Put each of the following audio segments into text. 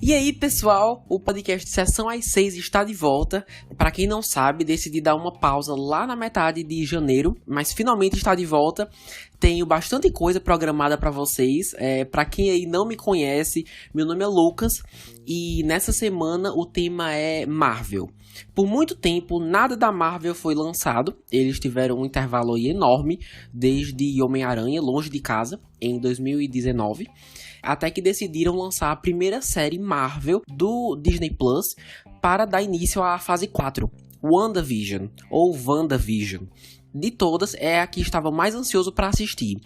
E aí, pessoal, o podcast Sessão às 6 está de volta. Para quem não sabe, decidi dar uma pausa lá na metade de janeiro, mas finalmente está de volta. Tenho bastante coisa programada para vocês. Para quem aí não me conhece, meu nome é Lucas e nessa semana o tema é Marvel. Por muito tempo, nada da Marvel foi lançado. Eles tiveram um intervalo aí enorme, desde Homem-Aranha, Longe de Casa, em 2019, até que decidiram lançar a primeira série Marvel do Disney Plus para dar início à fase 4, WandaVision, ou WandaVision. De todas, é a que estava mais ansioso para assistir.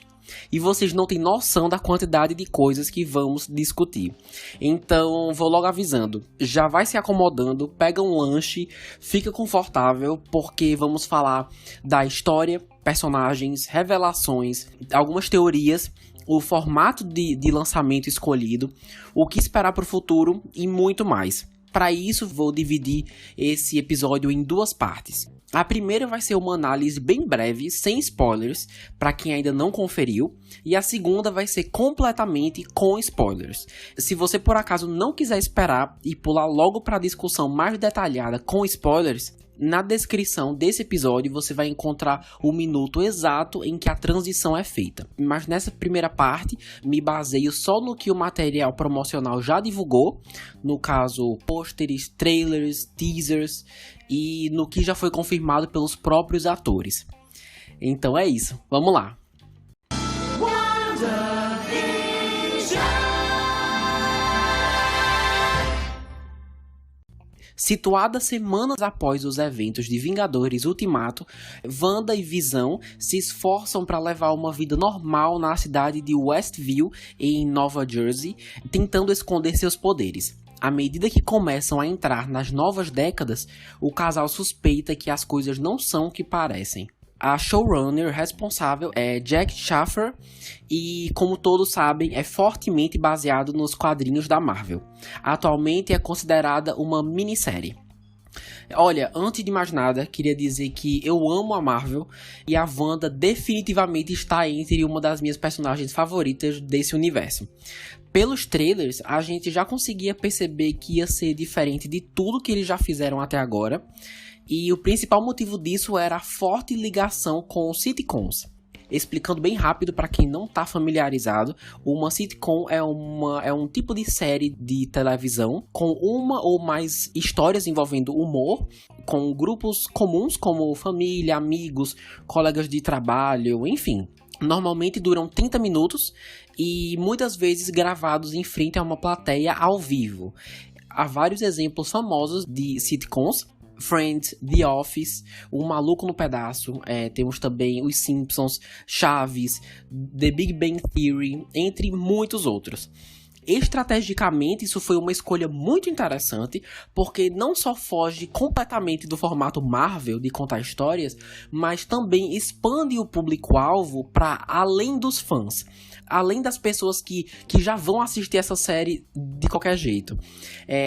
E vocês não têm noção da quantidade de coisas que vamos discutir. Então, vou logo avisando. Já vai se acomodando, pega um lanche, fica confortável, porque vamos falar da história, personagens, revelações, algumas teorias, o formato de lançamento escolhido, o que esperar para o futuro e muito mais. Para isso, vou dividir esse episódio em duas partes. A primeira vai ser uma análise bem breve, sem spoilers, para quem ainda não conferiu. E a segunda vai ser completamente com spoilers. Se você por acaso não quiser esperar e pular logo para a discussão mais detalhada com spoilers, na descrição desse episódio você vai encontrar o minuto exato em que a transição é feita. Mas nessa primeira parte, me baseio só no que o material promocional já divulgou, no caso, pôsteres, trailers, teasers e no que já foi confirmado pelos próprios atores. Então é isso, vamos lá! Situada semanas após os eventos de Vingadores Ultimato, Wanda e Visão se esforçam para levar uma vida normal na cidade de Westview, em Nova Jersey, tentando esconder seus poderes. À medida que começam a entrar nas novas décadas, o casal suspeita que as coisas não são o que parecem. A showrunner responsável é Jack Schaffer e, como todos sabem, é fortemente baseado nos quadrinhos da Marvel. Atualmente é considerada uma minissérie. Olha, antes de mais nada, queria dizer que eu amo a Marvel e a Wanda definitivamente está entre uma das minhas personagens favoritas desse universo. Pelos trailers, a gente já conseguia perceber que ia ser diferente de tudo que eles já fizeram até agora. E o principal motivo disso era a forte ligação com sitcoms. Explicando bem rápido para quem não está familiarizado, uma sitcom é um tipo de série de televisão com uma ou mais histórias envolvendo humor, com grupos comuns como família, amigos, colegas de trabalho, enfim. Normalmente duram 30 minutos e muitas vezes gravados em frente a uma plateia ao vivo. Há vários exemplos famosos de sitcoms: Friends, The Office, O Maluco no Pedaço, temos também Os Simpsons, Chaves, The Big Bang Theory, entre muitos outros. Estrategicamente, isso foi uma escolha muito interessante, porque não só foge completamente do formato Marvel de contar histórias, mas também expande o público-alvo para além dos fãs, além das pessoas que já vão assistir essa série de qualquer jeito.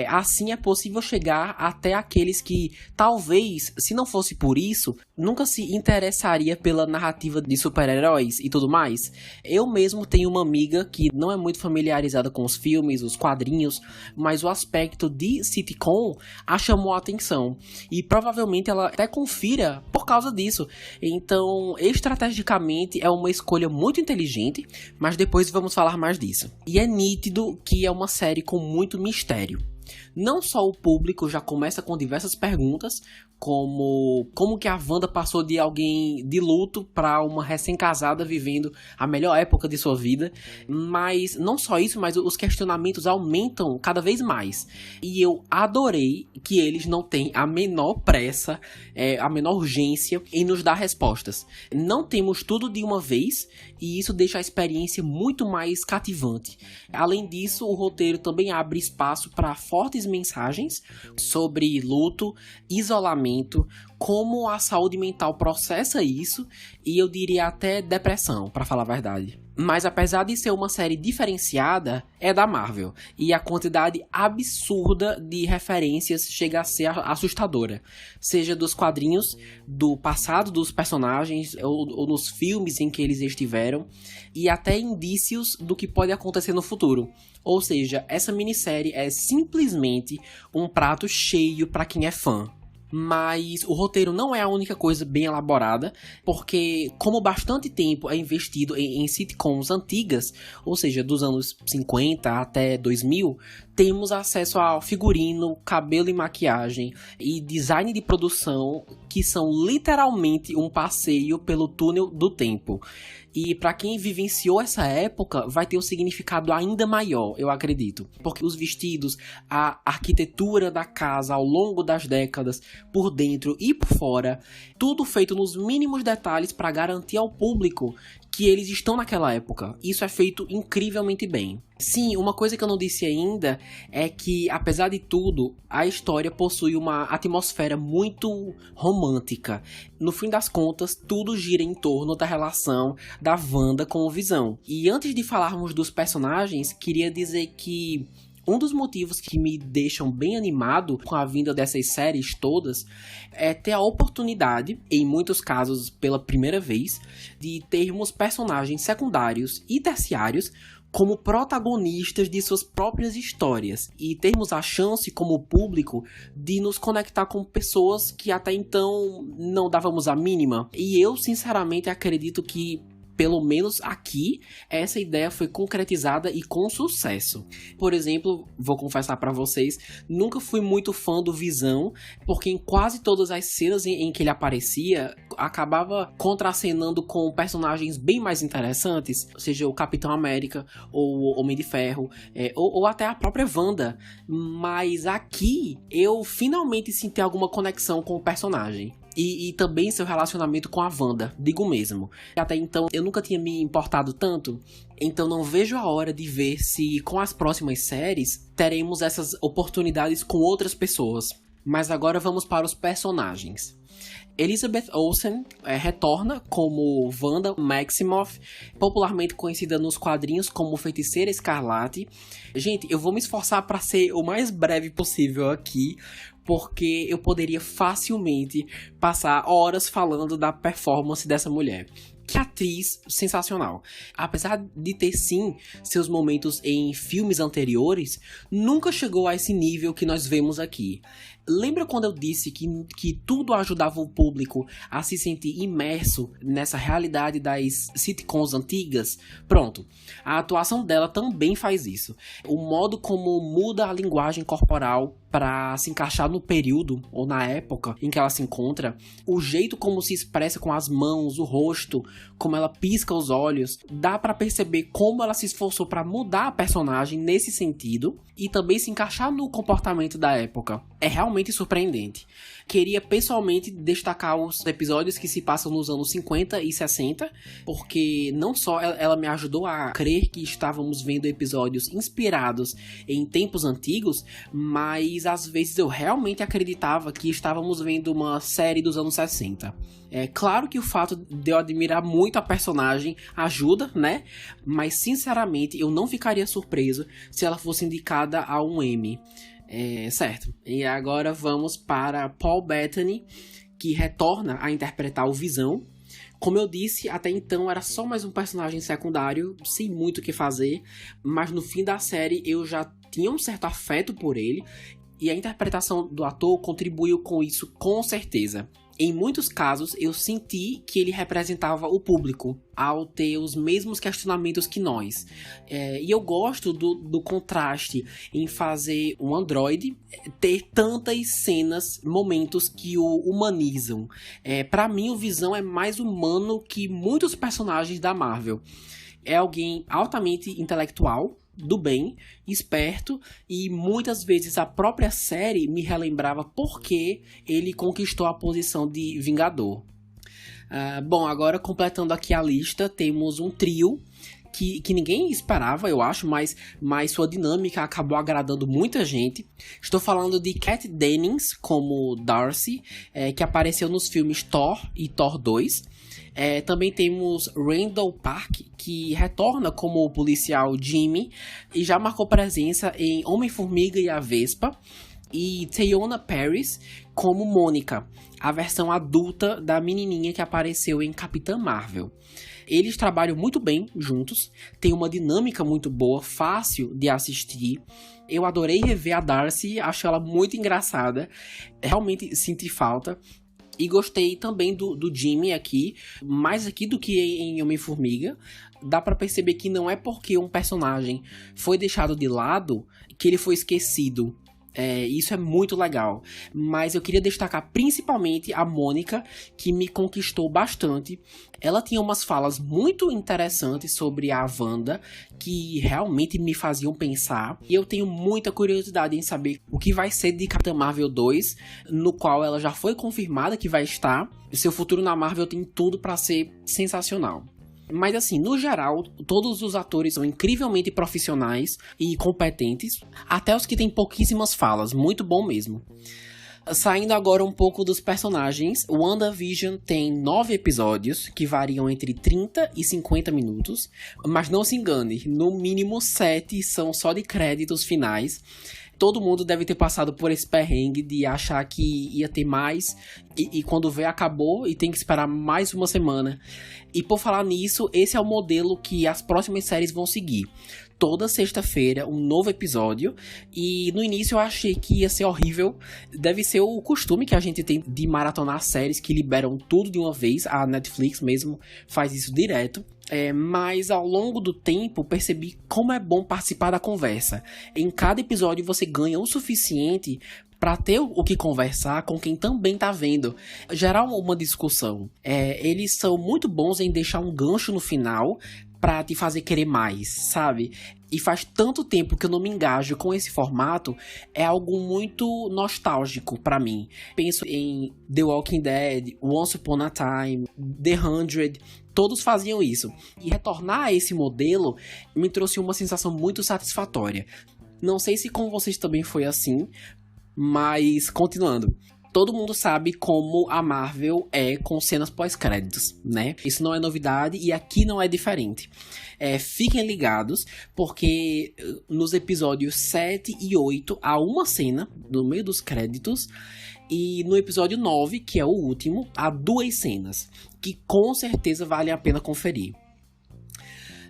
Assim é possível chegar até aqueles que, talvez, se não fosse por isso, nunca se interessaria pela narrativa de super-heróis e tudo mais. Eu mesmo tenho uma amiga que não é muito familiarizada com os filmes, os quadrinhos, mas o aspecto de sitcom a chamou a atenção. E provavelmente ela até confira por causa disso. Então, estrategicamente, é uma escolha muito inteligente, mas depois vamos falar mais disso. E é nítido que é uma série com muito mistério. Não só o público já começa com diversas perguntas, como que a Wanda passou de alguém de luto para uma recém-casada vivendo a melhor época de sua vida, mas não só isso, mas os questionamentos aumentam cada vez mais. E eu adorei que eles não têm a menor pressa, a menor urgência em nos dar respostas. Não temos tudo de uma vez e isso deixa a experiência muito mais cativante. Além disso, o roteiro também abre espaço para fortes mensagens sobre luto, isolamento pensamento, como a saúde mental processa isso, e eu diria até depressão, pra falar a verdade. Mas apesar de ser uma série diferenciada, é da Marvel, e a quantidade absurda de referências chega a ser assustadora. Seja dos quadrinhos, do passado dos personagens, ou nos filmes em que eles estiveram, e até indícios do que pode acontecer no futuro. Ou seja, essa minissérie é simplesmente um prato cheio para quem é fã. Mas o roteiro não é a única coisa bem elaborada, porque como bastante tempo é investido em sitcoms antigas, ou seja, dos anos 50 até 2000, temos acesso ao figurino, cabelo e maquiagem e design de produção que são literalmente um passeio pelo túnel do tempo. E para quem vivenciou essa época, vai ter um significado ainda maior, eu acredito. Porque os vestidos, a arquitetura da casa ao longo das décadas, por dentro e por fora, tudo feito nos mínimos detalhes para garantir ao público que eles estão naquela época. Isso é feito incrivelmente bem. Sim, uma coisa que eu não disse ainda é que, apesar de tudo, a história possui uma atmosfera muito romântica. No fim das contas, tudo gira em torno da relação da Wanda com o Visão. E antes de falarmos dos personagens, queria dizer que um dos motivos que me deixam bem animado com a vinda dessas séries todas é ter a oportunidade, em muitos casos pela primeira vez, de termos personagens secundários e terciários como protagonistas de suas próprias histórias e termos a chance como público de nos conectar com pessoas que até então não dávamos a mínima. E eu sinceramente acredito que, pelo menos aqui, essa ideia foi concretizada e com sucesso. Por exemplo, vou confessar pra vocês, nunca fui muito fã do Visão, porque em quase todas as cenas em que ele aparecia, acabava contracenando com personagens bem mais interessantes, seja o Capitão América, ou o Homem de Ferro, ou até a própria Wanda. Mas aqui, eu finalmente senti alguma conexão com o personagem. E também seu relacionamento com a Wanda, digo mesmo. Até então eu nunca tinha me importado tanto, então não vejo a hora de ver se com as próximas séries teremos essas oportunidades com outras pessoas. Mas agora vamos para os personagens. Elizabeth Olsen retorna como Wanda Maximoff, popularmente conhecida nos quadrinhos como Feiticeira Escarlate. Gente, eu vou me esforçar para ser o mais breve possível aqui, porque eu poderia facilmente passar horas falando da performance dessa mulher. Que atriz sensacional. Apesar de ter sim seus momentos em filmes anteriores, nunca chegou a esse nível que nós vemos aqui. Lembra quando eu disse que tudo ajudava o público a se sentir imerso nessa realidade das sitcoms antigas? Pronto, a atuação dela também faz isso. O modo como muda a linguagem corporal para se encaixar no período ou na época em que ela se encontra, o jeito como se expressa com as mãos, o rosto, como ela pisca os olhos, dá para perceber como ela se esforçou para mudar a personagem nesse sentido e também se encaixar no comportamento da época. É realmente surpreendente. Queria pessoalmente destacar os episódios que se passam nos anos 50 e 60, porque não só ela me ajudou a crer que estávamos vendo episódios inspirados em tempos antigos, mas às vezes eu realmente acreditava que estávamos vendo uma série dos anos 60. É claro que o fato de eu admirar muito a personagem ajuda, né? Mas sinceramente eu não ficaria surpreso se ela fosse indicada a um Emmy. Certo. E agora vamos para Paul Bettany, que retorna a interpretar o Visão. Como eu disse, até então era só mais um personagem secundário, sem muito o que fazer, mas no fim da série eu já tinha um certo afeto por ele, e a interpretação do ator contribuiu com isso com certeza. Em muitos casos, eu senti que ele representava o público, ao ter os mesmos questionamentos que nós. E eu gosto do contraste em fazer um androide ter tantas cenas, momentos que o humanizam. Para mim, o Visão é mais humano que muitos personagens da Marvel. É alguém altamente intelectual, do bem, esperto, e muitas vezes a própria série me relembrava por que ele conquistou a posição de Vingador. Bom, agora completando aqui a lista, temos um trio que ninguém esperava, eu acho, mas sua dinâmica acabou agradando muita gente. Estou falando de Kat Dennings como Darcy, que apareceu nos filmes Thor e Thor 2. Também temos Randall Park, que retorna como o policial Jimmy e já marcou presença em Homem-Formiga e a Vespa. E Teyonah Parris como Mônica, a versão adulta da menininha que apareceu em Capitã Marvel. Eles trabalham muito bem juntos, tem uma dinâmica muito boa, fácil de assistir. Eu adorei rever a Darcy, acho ela muito engraçada, realmente senti falta. E gostei também do Jimmy aqui, mais aqui do que em Homem-Formiga. Dá pra perceber que não é porque um personagem foi deixado de lado que ele foi esquecido. Isso é muito legal, mas eu queria destacar principalmente a Mônica, que me conquistou bastante. Ela tinha umas falas muito interessantes sobre a Wanda, que realmente me faziam pensar, e eu tenho muita curiosidade em saber o que vai ser de Capitã Marvel 2, no qual ela já foi confirmada que vai estar. Seu futuro na Marvel tem tudo para ser sensacional. Mas assim, no geral, todos os atores são incrivelmente profissionais e competentes, até os que têm pouquíssimas falas, muito bom mesmo. Saindo agora um pouco dos personagens, WandaVision tem 9 episódios, que variam entre 30 e 50 minutos, mas não se engane, no mínimo 7 são só de créditos finais. Todo mundo deve ter passado por esse perrengue de achar que ia ter mais e quando vê acabou e tem que esperar mais uma semana. E por falar nisso, esse é o modelo que as próximas séries vão seguir. Toda sexta-feira, um novo episódio. E no início eu achei que ia ser horrível. Deve ser o costume que a gente tem de maratonar séries que liberam tudo de uma vez. A Netflix mesmo faz isso direto. Mas ao longo do tempo percebi como é bom participar da conversa. Em cada episódio você ganha o suficiente para ter o que conversar com quem também tá vendo. Gerar uma discussão. Eles são muito bons em deixar um gancho no final pra te fazer querer mais, sabe? E faz tanto tempo que eu não me engajo com esse formato, é algo muito nostálgico pra mim. Penso em The Walking Dead, Once Upon a Time, The 100, todos faziam isso. E retornar a esse modelo me trouxe uma sensação muito satisfatória. Não sei se com vocês também foi assim, mas continuando. Todo mundo sabe como a Marvel é com cenas pós-créditos, né? Isso não é novidade e aqui não é diferente. Fiquem ligados, porque nos episódios 7 e 8 há uma cena no meio dos créditos. E no episódio 9, que é o último, há 2 cenas, que com certeza vale a pena conferir.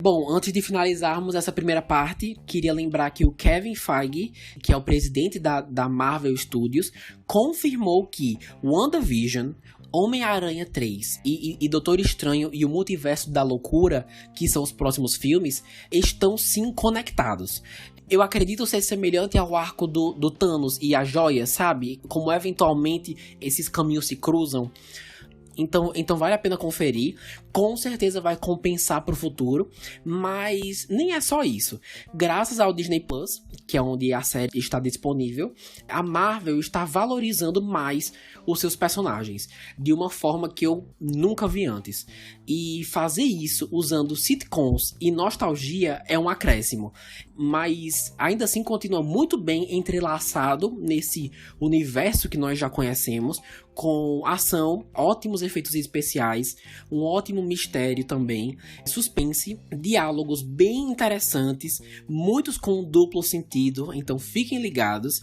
Bom, antes de finalizarmos essa primeira parte, queria lembrar que o Kevin Feige, que é o presidente da Marvel Studios, confirmou que WandaVision, Homem-Aranha 3 e Doutor Estranho e o Multiverso da Loucura, que são os próximos filmes, estão sim conectados. Eu acredito ser semelhante ao arco do Thanos e a Joia, sabe? Como eventualmente esses caminhos se cruzam. Então vale a pena conferir, com certeza vai compensar pro futuro, mas nem é só isso. Graças ao Disney Plus, que é onde a série está disponível, a Marvel está valorizando mais os seus personagens, de uma forma que eu nunca vi antes. E fazer isso usando sitcoms e nostalgia é um acréscimo, mas ainda assim continua muito bem entrelaçado nesse universo que nós já conhecemos, com ação, ótimos efeitos especiais, um ótimo mistério também, suspense, diálogos bem interessantes, muitos com duplo sentido, então fiquem ligados,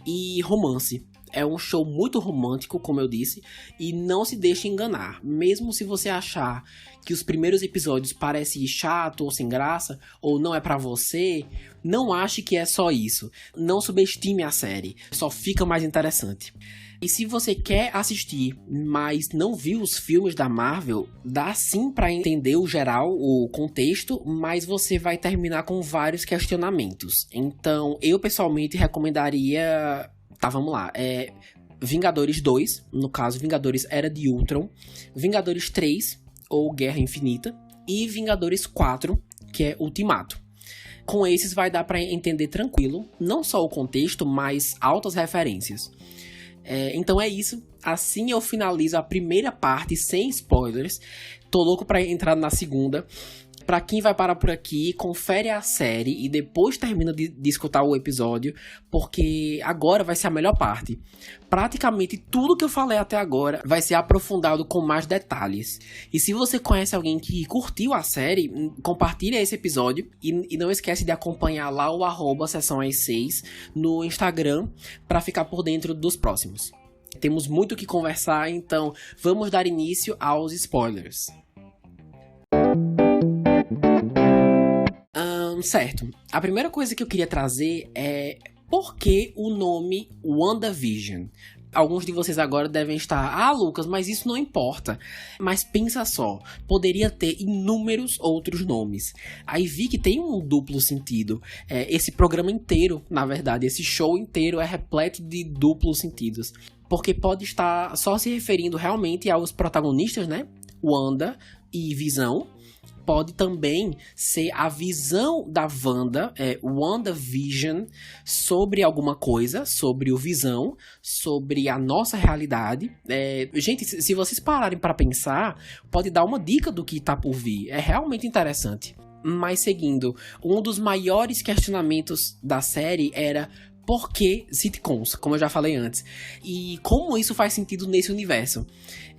e romance. É um show muito romântico, como eu disse, e não se deixe enganar. Mesmo se você achar que os primeiros episódios parecem chato ou sem graça, ou não é pra você, não ache que é só isso. Não subestime a série, só fica mais interessante. E se você quer assistir, mas não viu os filmes da Marvel, dá sim pra entender o geral, o contexto, mas você vai terminar com vários questionamentos. Então, eu pessoalmente recomendaria... Tá, vamos lá. Vingadores 2, no caso, Vingadores Era de Ultron. Vingadores 3, ou Guerra Infinita. E Vingadores 4, que é Ultimato. Com esses vai dar pra entender tranquilo, não só o contexto, mas altas referências. Então é isso. Assim eu finalizo a primeira parte sem spoilers. Tô louco pra entrar na segunda. Pra quem vai parar por aqui, confere a série e depois termina de escutar o episódio, porque agora vai ser a melhor parte. Praticamente tudo que eu falei até agora vai ser aprofundado com mais detalhes. E se você conhece alguém que curtiu a série, compartilha esse episódio e não esquece de acompanhar lá o @sessãoas6 no Instagram para ficar por dentro dos próximos. Temos muito o que conversar, então vamos dar início aos spoilers. Certo, a primeira coisa que eu queria trazer é por que o nome WandaVision? Alguns de vocês agora devem estar, Lucas, mas isso não importa. Mas pensa só, poderia ter inúmeros outros nomes. Aí vi que tem um duplo sentido. Esse programa inteiro, na verdade, esse show inteiro é repleto de duplos sentidos. Porque pode estar só se referindo realmente aos protagonistas, né? Wanda e Visão. Pode também ser a visão da Wanda, WandaVision, sobre alguma coisa, sobre o Visão, sobre a nossa realidade. Gente, se vocês pararem para pensar, pode dar uma dica do que tá por vir. É realmente interessante. Mas seguindo, um dos maiores questionamentos da série era: por que sitcoms, como eu já falei antes? E como isso faz sentido nesse universo?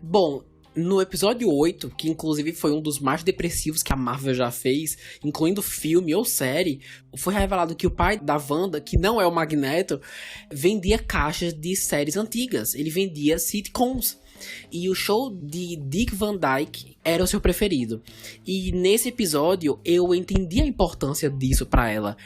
Bom, no episódio 8, que inclusive foi um dos mais depressivos que a Marvel já fez, incluindo filme ou série, foi revelado que o pai da Wanda, que não é o Magneto, vendia caixas de séries antigas. Ele vendia sitcoms. E o show de Dick Van Dyke era o seu preferido. E nesse episódio eu entendi a importância disso pra ela.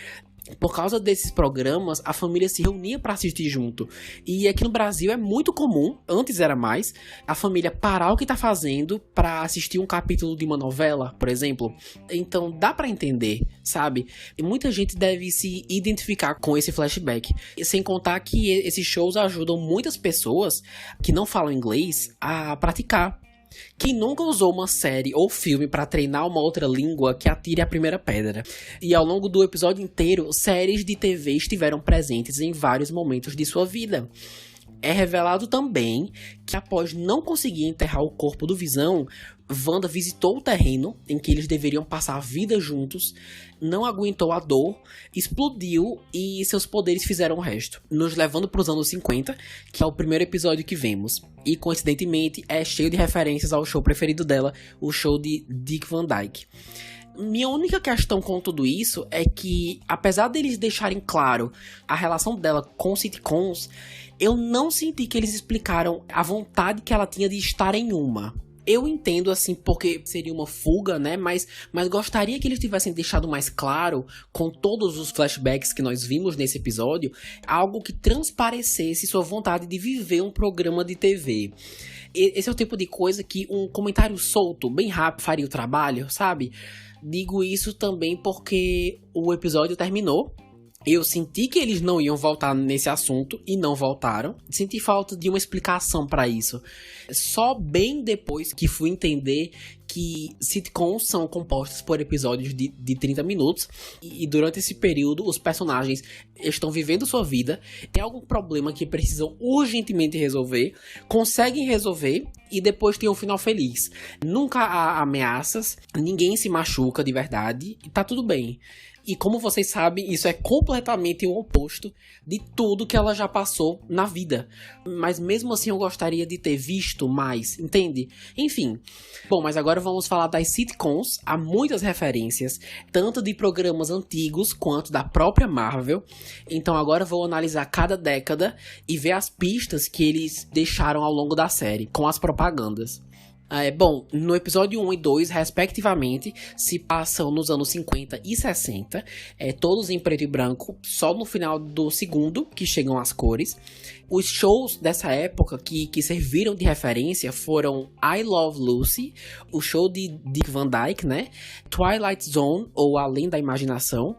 Por causa desses programas, a família se reunia para assistir junto. E aqui no Brasil é muito comum, antes era mais, a família parar o que tá fazendo para assistir um capítulo de uma novela, por exemplo. Então dá para entender, sabe? E muita gente deve se identificar com esse flashback. E sem contar que esses shows ajudam muitas pessoas que não falam inglês a praticar. Quem nunca usou uma série ou filme para treinar uma outra língua, que atire a primeira pedra. E ao longo do episódio inteiro, séries de TV estiveram presentes em vários momentos de sua vida. É revelado também que após não conseguir enterrar o corpo do Visão, Wanda visitou o terreno em que eles deveriam passar a vida juntos, não aguentou a dor, explodiu e seus poderes fizeram o resto, nos levando para os anos 50, que é o primeiro episódio que vemos. E coincidentemente é cheio de referências ao show preferido dela, o show de Dick Van Dyke. Minha única questão com tudo isso é que, apesar deles deixarem claro a relação dela com sitcoms, eu não senti que eles explicaram a vontade que ela tinha de estar em uma. Eu entendo, assim, porque seria uma fuga, né? Mas gostaria que eles tivessem deixado mais claro, com todos os flashbacks que nós vimos nesse episódio, algo que transparecesse sua vontade de viver um programa de TV. Esse é o tipo de coisa que um comentário solto, bem rápido, faria o trabalho, sabe? Digo isso também porque o episódio terminou. Eu senti que eles não iam voltar nesse assunto e não voltaram. Senti falta de uma explicação para isso. Só bem depois que fui entender que sitcoms são compostos por episódios de 30 minutos. E durante esse período, os personagens estão vivendo sua vida. Tem algum problema que precisam urgentemente resolver. Conseguem resolver e depois tem um final feliz. Nunca há ameaças. Ninguém se machuca de verdade. E tá tudo bem. E como vocês sabem, isso é completamente o oposto de tudo que ela já passou na vida. Mas mesmo assim eu gostaria de ter visto mais, entende? Enfim. Bom, mas agora vamos falar das sitcoms. Há muitas referências, tanto de programas antigos quanto da própria Marvel. Então agora vou analisar cada década e ver as pistas que eles deixaram ao longo da série, com as propagandas. Bom, no episódio 1 e 2, respectivamente, se passam nos anos 50 e 60, todos em preto e branco, só no final do segundo que chegam as cores. Os shows dessa época que serviram de referência foram I Love Lucy, o show de Dick Van Dyke, né? Twilight Zone, ou Além da Imaginação,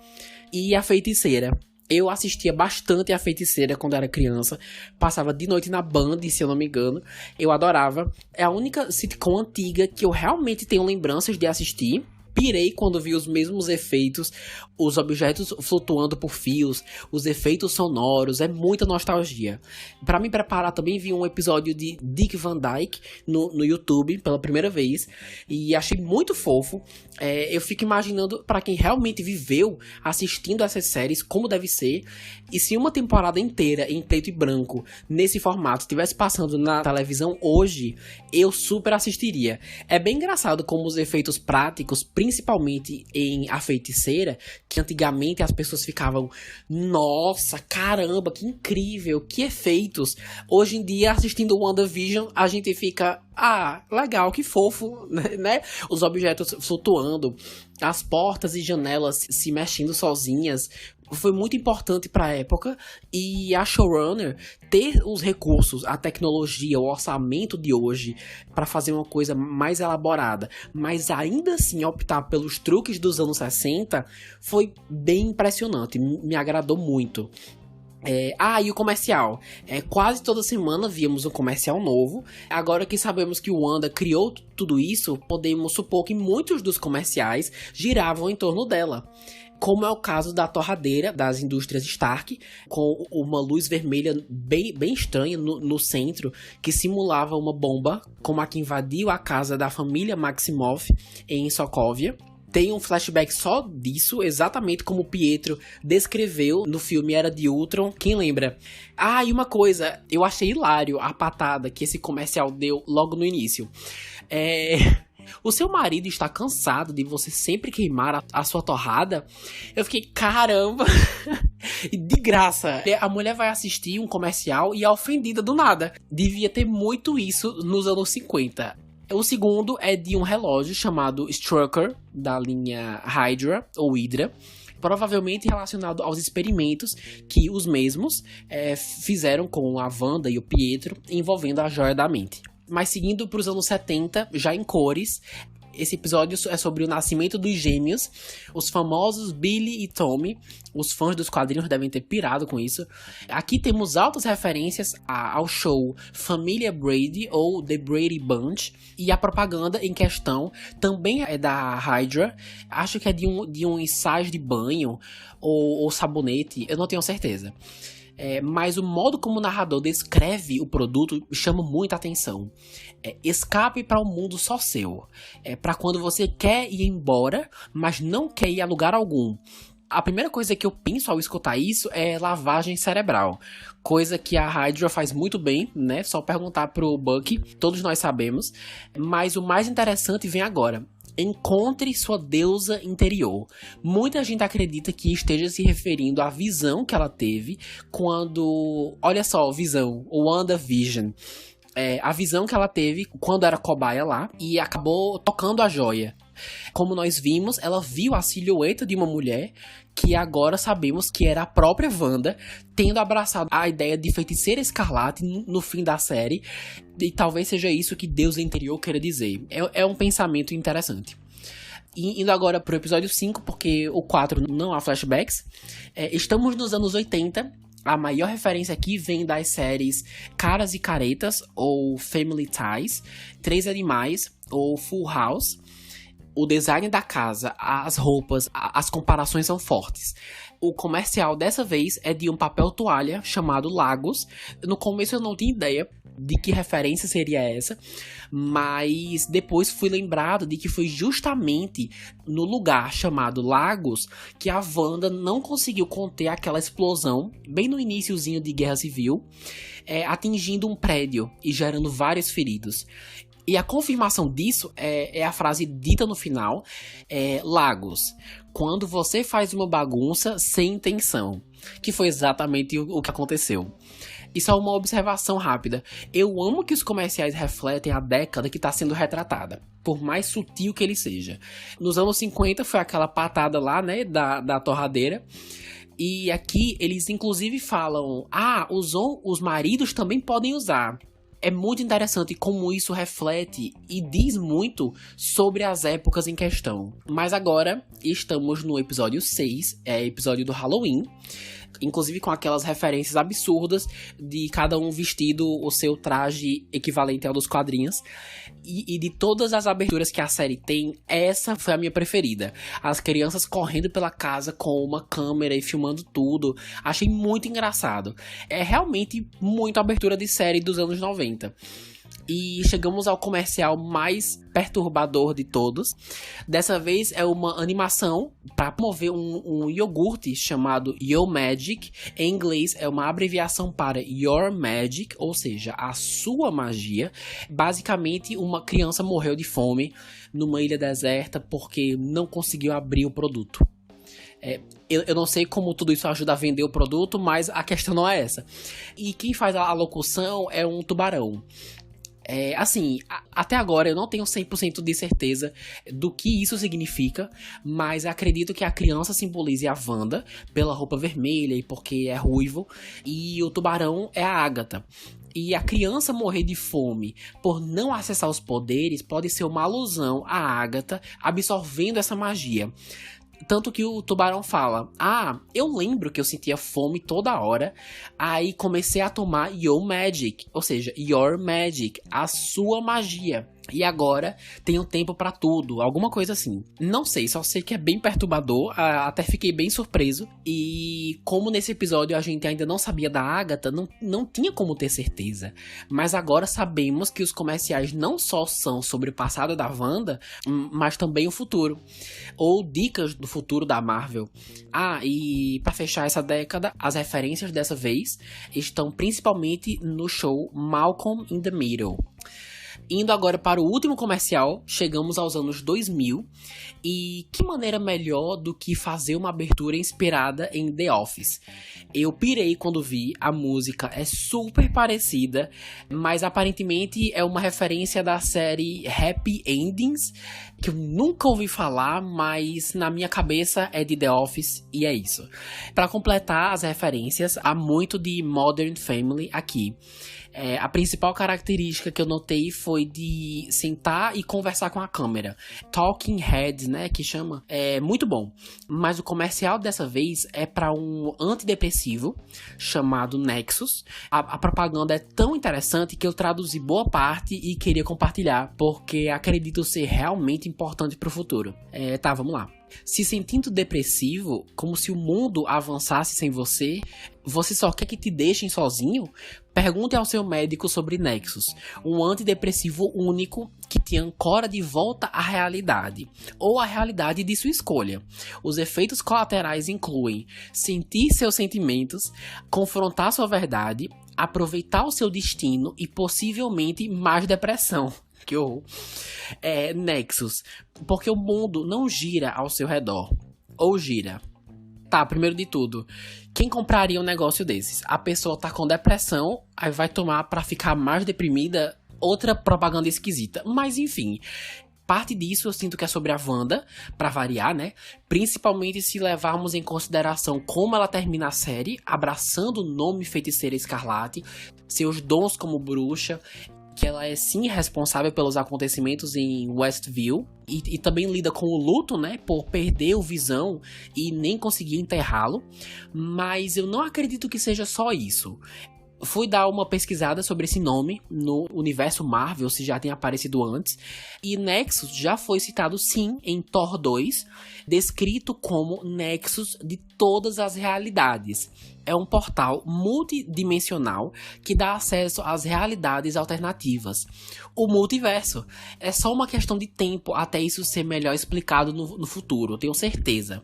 e A Feiticeira. Eu assistia bastante A Feiticeira quando era criança. Passava de noite na Band, se eu não me engano. Eu adorava. É a única sitcom antiga que eu realmente tenho lembranças de assistir. pirei quando vi os mesmos efeitos, os objetos flutuando por fios, os efeitos sonoros, é muita nostalgia. Pra me preparar também vi um episódio de Dick Van Dyke no YouTube pela primeira vez e achei muito fofo. Eu fico imaginando pra quem realmente viveu assistindo essas séries como deve ser, e se uma temporada inteira em preto e branco nesse formato estivesse passando na televisão hoje, eu super assistiria. É bem engraçado como os efeitos práticos, principalmente em A Feiticeira, que antigamente as pessoas ficavam, nossa, caramba, que incrível, que efeitos. Hoje em dia, assistindo WandaVision, a gente fica, legal, que fofo, né? Os objetos flutuando, as portas e janelas se mexendo sozinhas. Foi muito importante para a época, e a showrunner ter os recursos, a tecnologia, o orçamento de hoje para fazer uma coisa mais elaborada, mas ainda assim optar pelos truques dos anos 60 foi bem impressionante, me agradou muito. E o comercial. Quase toda semana víamos um comercial novo. Agora que sabemos que o Wanda criou tudo isso, podemos supor que muitos dos comerciais giravam em torno dela. Como é o caso da torradeira das indústrias Stark, com uma luz vermelha bem estranha no centro, que simulava uma bomba, como a que invadiu a casa da família Maximoff em Sokovia. Tem um flashback só disso, exatamente como o Pietro descreveu no filme Era de Ultron. Quem lembra? E uma coisa, eu achei hilário a patada que esse comercial deu logo no início. O seu marido está cansado de você sempre queimar a sua torrada? Eu fiquei, caramba! De graça. A mulher vai assistir um comercial e é ofendida do nada. Devia ter muito isso nos anos 50. O segundo é de um relógio chamado Strucker, da linha Hydra, ou Hydra, provavelmente relacionado aos experimentos que os mesmos fizeram com a Wanda e o Pietro, envolvendo a Joia da Mente. Mas seguindo para os anos 70, já em cores, esse episódio é sobre o nascimento dos gêmeos, os famosos Billy e Tommy. Os fãs dos quadrinhos devem ter pirado com isso. Aqui temos altas referências ao show Família Brady, ou The Brady Bunch. E a propaganda em questão também é da Hydra. Acho que é de um ensaio de banho ou sabonete, eu não tenho certeza. Mas o modo como o narrador descreve o produto chama muita atenção. Escape para um mundo só seu. Para quando você quer ir embora, mas não quer ir a lugar algum. A primeira coisa que eu penso ao escutar isso é lavagem cerebral. Coisa que a Hydra faz muito bem, né? Só perguntar pro Bucky, todos nós sabemos. Mas o mais interessante vem agora. Encontre sua deusa interior. Muita gente acredita que esteja se referindo à visão que ela teve quando... Olha só, visão, o WandaVision. A visão que ela teve quando era cobaia lá e acabou tocando a joia. Como nós vimos, ela viu a silhueta de uma mulher que agora sabemos que era a própria Wanda, tendo abraçado a ideia de feiticeira escarlate no fim da série. E talvez seja isso que Deus interior queira dizer. É um pensamento interessante. E indo agora pro episódio 5, porque o 4 não há flashbacks. Estamos nos anos 80. A maior referência aqui vem das séries Caras e Caretas, ou Family Ties, Três Animais, ou Full House. O design da casa, as roupas, as comparações são fortes. O comercial dessa vez é de um papel toalha chamado Lagos. No começo eu não tinha ideia de que referência seria essa, mas depois fui lembrado de que foi justamente no lugar chamado Lagos que a Wanda não conseguiu conter aquela explosão, bem no iniciozinho de Guerra Civil, atingindo um prédio e gerando vários feridos. E a confirmação disso é a frase dita no final, Lagos, quando você faz uma bagunça sem intenção, que foi exatamente o que aconteceu. E só uma observação rápida, eu amo que os comerciais refletem a década que está sendo retratada, por mais sutil que ele seja. Nos anos 50 foi aquela patada lá, né, da torradeira. E aqui eles inclusive falam, os maridos também podem usar. É muito interessante como isso reflete e diz muito sobre as épocas em questão. Mas agora estamos no episódio 6, episódio do Halloween. inclusive com aquelas referências absurdas de cada um vestido o seu traje equivalente ao dos quadrinhos. E de todas as aberturas que a série tem, essa foi a minha preferida. As crianças correndo pela casa com uma câmera e filmando tudo. Achei muito engraçado. É realmente muito abertura de série dos anos 90. E chegamos ao comercial mais perturbador de todos. Dessa vez é uma animação para promover um iogurte chamado Yo Magic. Em inglês é uma abreviação para Your Magic, ou seja, a sua magia. Basicamente, uma criança morreu de fome numa ilha deserta porque não conseguiu abrir o produto. Eu não sei como tudo isso ajuda a vender o produto, mas a questão não é essa. E quem faz a locução é um tubarão. Assim, até agora eu não tenho 100% de certeza do que isso significa, mas acredito que a criança simbolize a Wanda pela roupa vermelha e porque é ruivo, e o tubarão é a Agatha. E a criança morrer de fome por não acessar os poderes pode ser uma alusão à Agatha absorvendo essa magia. Tanto que o tubarão fala: eu lembro que eu sentia fome toda hora, aí comecei a tomar Yo Magic, ou seja, Your Magic, a sua magia. E agora tenho tempo pra tudo, alguma coisa assim. Não sei, só sei que é bem perturbador, até fiquei bem surpreso. E como nesse episódio a gente ainda não sabia da Agatha, não tinha como ter certeza. Mas agora sabemos que os comerciais não só são sobre o passado da Wanda, mas também o futuro. Ou dicas do futuro da Marvel. E pra fechar essa década, as referências dessa vez estão principalmente no show Malcolm in the Middle. Indo agora para o último comercial, chegamos aos anos 2000, e que maneira melhor do que fazer uma abertura inspirada em The Office. Eu pirei quando vi, a música é super parecida, mas aparentemente é uma referência da série Happy Endings, que eu nunca ouvi falar, mas na minha cabeça é de The Office, e é isso. Para completar as referências, há muito de Modern Family aqui. A principal característica que eu notei foi de sentar e conversar com a câmera. Talking Heads, né, que chama. É muito bom. Mas o comercial dessa vez é para um antidepressivo chamado Nexus. A propaganda é tão interessante que eu traduzi boa parte e queria compartilhar, porque acredito ser realmente importante para o futuro. Vamos lá. Se sentindo depressivo, como se o mundo avançasse sem você, você só quer que te deixem sozinho? Pergunte ao seu médico sobre Nexus, um antidepressivo único que te ancora de volta à realidade, ou à realidade de sua escolha. Os efeitos colaterais incluem sentir seus sentimentos, confrontar sua verdade, aproveitar o seu destino e possivelmente mais depressão. Que horror. Nexus, porque o mundo não gira ao seu redor. Ou gira? Primeiro de tudo, quem compraria um negócio desses? A pessoa tá com depressão, aí vai tomar pra ficar mais deprimida, outra propaganda esquisita. Mas enfim, parte disso eu sinto que é sobre a Wanda, pra variar, né? Principalmente se levarmos em consideração como ela termina a série, abraçando o nome Feiticeira Escarlate, seus dons como bruxa, que ela é sim responsável pelos acontecimentos em Westview e também lida com o luto, né, por perder o Visão e nem conseguir enterrá-lo, mas eu não acredito que seja só isso. Fui dar uma pesquisada sobre esse nome no universo Marvel, se já tem aparecido antes, e Nexus já foi citado sim em Thor 2, descrito como Nexus de todas as realidades. É um portal multidimensional que dá acesso às realidades alternativas. O multiverso é só uma questão de tempo até isso ser melhor explicado no futuro, tenho certeza.